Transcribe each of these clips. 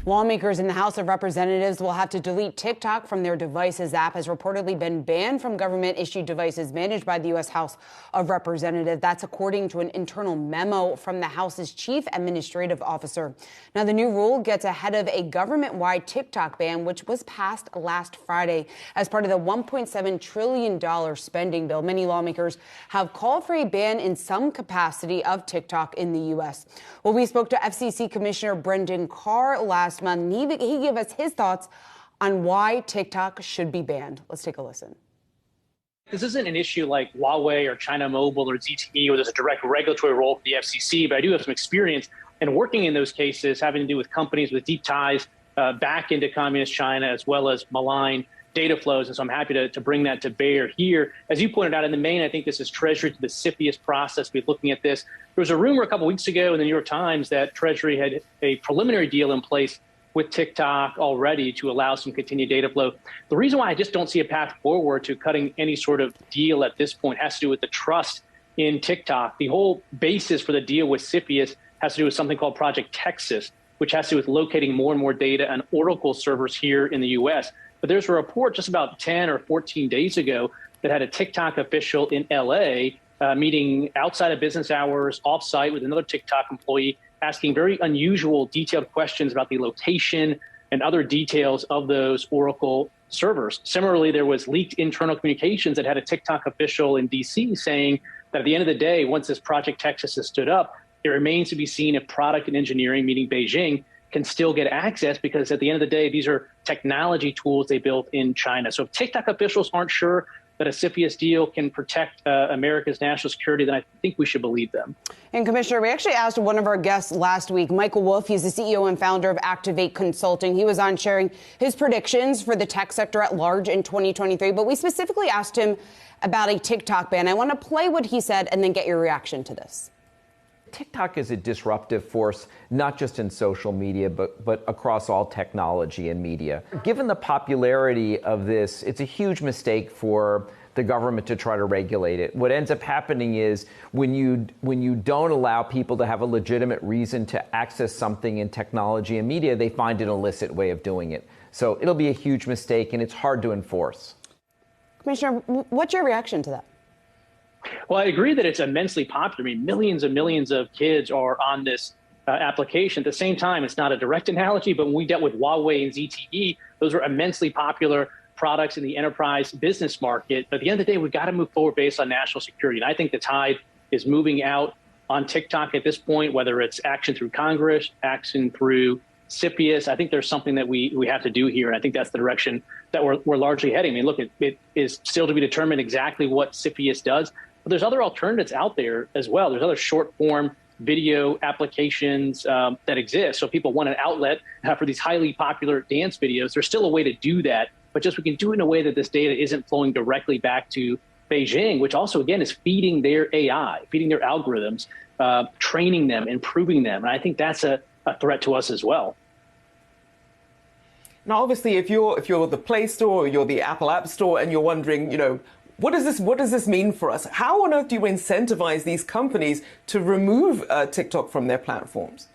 Lawmakers in the House of Representatives will have to delete TikTok from their devices. The app has reportedly been banned from government-issued devices managed by the U.S. House of Representatives. That's according to an internal memo from the House's chief administrative officer. Now, the new rule gets ahead of a government-wide TikTok ban, which was passed last Friday as part of the $1.7 trillion spending bill. Many lawmakers have called for a ban in some capacity of TikTok in the U.S. Well, we spoke to FCC Commissioner Brendan Carr last month, and he gave us his thoughts on why TikTok should be banned. Let's take a listen. This isn't an issue like Huawei or China Mobile or ZTE, where there's a direct regulatory role for the FCC, but I do have some experience in working in those cases having to do with companies with deep ties back into communist China, as well as malign data flows. And so I'm happy to bring that to bear here. As you pointed out, in the main, I think this is Treasury to the CFIUS process. We're looking at this. There was a rumor a couple weeks ago in the New York Times that Treasury had a preliminary deal in place with TikTok already to allow some continued data flow. The reason why I just don't see a path forward to cutting any sort of deal at this point has to do with the trust in TikTok. The whole basis for the deal with CFIUS has to do with something called Project Texas, which has to do with locating more and more data on Oracle servers here in the U.S. But there's a report just about 10 or 14 days ago that had a TikTok official in L.A. Meeting outside of business hours, off-site with another TikTok employee, asking very unusual, detailed questions about the location and other details of those Oracle servers. Similarly, there was leaked internal communications that had a TikTok official in D.C. saying that at the end of the day, once this Project Texas is stood up, it remains to be seen if product and engineering, meaning Beijing, can still get access, because at the end of the day, these are technology tools they built in China. So if TikTok officials aren't sure that a CFIUS deal can protect America's national security, then I think we should believe them. And Commissioner, we actually asked one of our guests last week, Michael Wolff. He's the CEO and founder of Activate Consulting. He was on sharing his predictions for the tech sector at large in 2023. But we specifically asked him about a TikTok ban. I want to play what he said and then get your reaction to this. TikTok is a disruptive force, not just in social media, but across all technology and media. Given the popularity of this, it's a huge mistake for the government to try to regulate it. What ends up happening is when you don't allow people to have a legitimate reason to access something in technology and media, they find an illicit way of doing it. So it'll be a huge mistake, and it's hard to enforce. Commissioner, what's your reaction to that? Well, I agree that it's immensely popular. I mean, millions and millions of kids are on this application. At the same time, it's not a direct analogy, but when we dealt with Huawei and ZTE, those were immensely popular products in the enterprise business market. But at the end of the day, we've got to move forward based on national security. And I think the tide is moving out on TikTok at this point, whether it's action through Congress, action through CFIUS. I think there's something that we have to do here. And I think that's the direction that we're largely heading. I mean, look, it is still to be determined exactly what CFIUS does. But there's other alternatives out there as well. There's other short form video applications that exist. So if people want an outlet for these highly popular dance videos, there's still a way to do that. But just we can do it in a way that this data isn't flowing directly back to Beijing, which also, again, is feeding their AI, feeding their algorithms, training them, improving them. And I think that's a threat to us as well. Now, obviously, if you're the Play Store or you're the Apple App Store and you're wondering, what does this mean for us? How on earth do you incentivize these companies to remove TikTok from their platforms?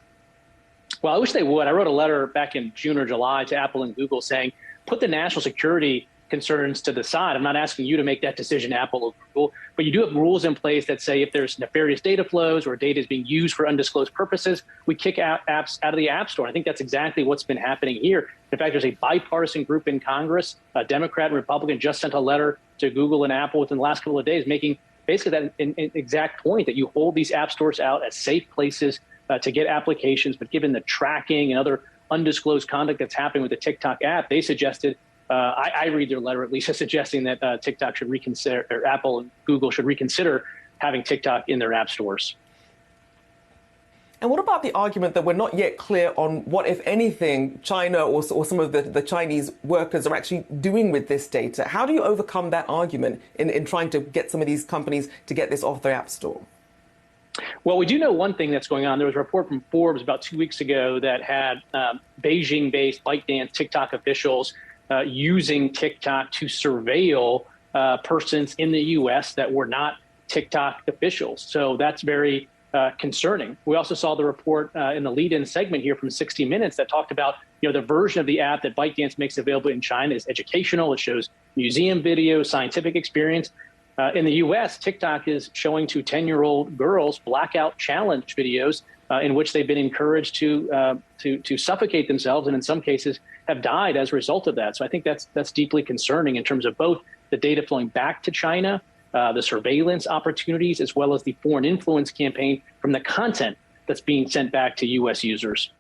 Well, I wish they would. I wrote a letter back in June or July to Apple and Google saying, put the national security concerns to the side. I'm not asking you to make that decision, Apple or Google, but you do have rules in place that say if there's nefarious data flows or data is being used for undisclosed purposes, we kick out apps out of the App Store. I think that's exactly what's been happening here. In fact, there's a bipartisan group in Congress, a Democrat and Republican, just sent a letter to Google and Apple within the last couple of days, making basically that an exact point that you hold these app stores out as safe places to get applications. But given the tracking and other undisclosed conduct that's happening with the TikTok app, they suggested, I read their letter at least, as suggesting that TikTok should reconsider, or Apple and Google should reconsider having TikTok in their app stores. And what about the argument that we're not yet clear on what, if anything, China or some of the Chinese workers are actually doing with this data? How do you overcome that argument in trying to get some of these companies to get this off their app store? Well, we do know one thing that's going on. There was a report from Forbes about 2 weeks ago that had Beijing-based ByteDance TikTok officials using TikTok to surveil persons in the U.S. that were not TikTok officials. So that's very concerning. We also saw the report in the lead-in segment here from 60 Minutes that talked about, the version of the app that ByteDance makes available in China is educational. It shows museum videos, scientific experience. In the U.S., TikTok is showing to 10-year-old girls blackout challenge videos in which they've been encouraged to suffocate themselves, and in some cases have died as a result of that. So I think that's deeply concerning in terms of both the data flowing back to China, the surveillance opportunities, as well as the foreign influence campaign from the content that's being sent back to U.S. users.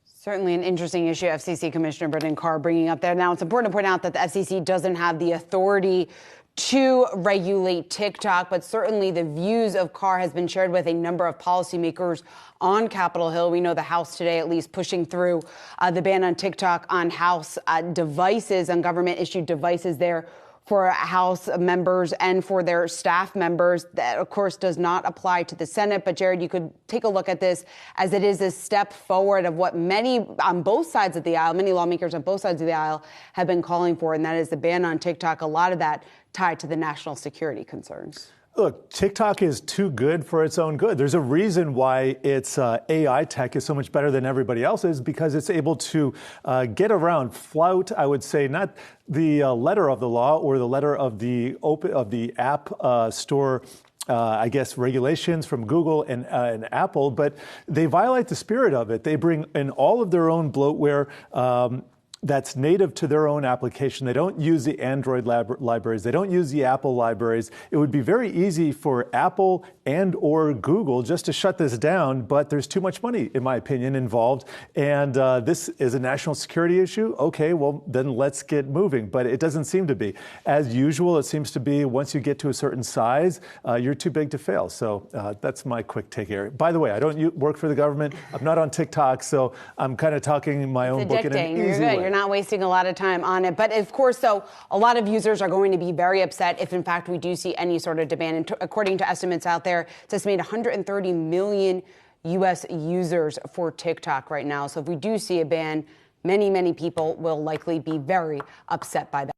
Certainly an interesting issue, FCC Commissioner Brendan Carr bringing up there. Now, it's important to point out that the FCC doesn't have the authority to regulate TikTok, but certainly the views of Carr has been shared with a number of policymakers on Capitol Hill. We know the House today at least pushing through the ban on TikTok on House devices, on government-issued devices there for House members and for their staff members. That, of course, does not apply to the Senate. But, Jared, you could take a look at this as it is a step forward of what many on both sides of the aisle, many lawmakers on both sides of the aisle have been calling for, and that is the ban on TikTok. A lot of that tied to the national security concerns. Look, TikTok is too good for its own good. There's a reason why its AI tech is so much better than everybody else's, because it's able to get around, flout, I would say, not the letter of the law or the letter of the app store, I guess, regulations from Google and Apple, but they violate the spirit of it. They bring in all of their own bloatware that's native to their own application. They don't use the Android libraries. They don't use the Apple libraries. It would be very easy for Apple and or Google just to shut this down, but there's too much money, in my opinion, involved. And this is a national security issue. Okay, well, then let's get moving. But it doesn't seem to be. As usual, it seems to be once you get to a certain size, you're too big to fail. So that's my quick take here. By the way, I don't work for the government. I'm not on TikTok, so I'm kind of talking my own book in an easy way. You're not wasting a lot of time on it. But of course, so a lot of users are going to be very upset if, in fact, we do see any sort of demand. And according to estimates out there, it's estimated 130 million U.S. users for TikTok right now. So if we do see a ban, many, many people will likely be very upset by that.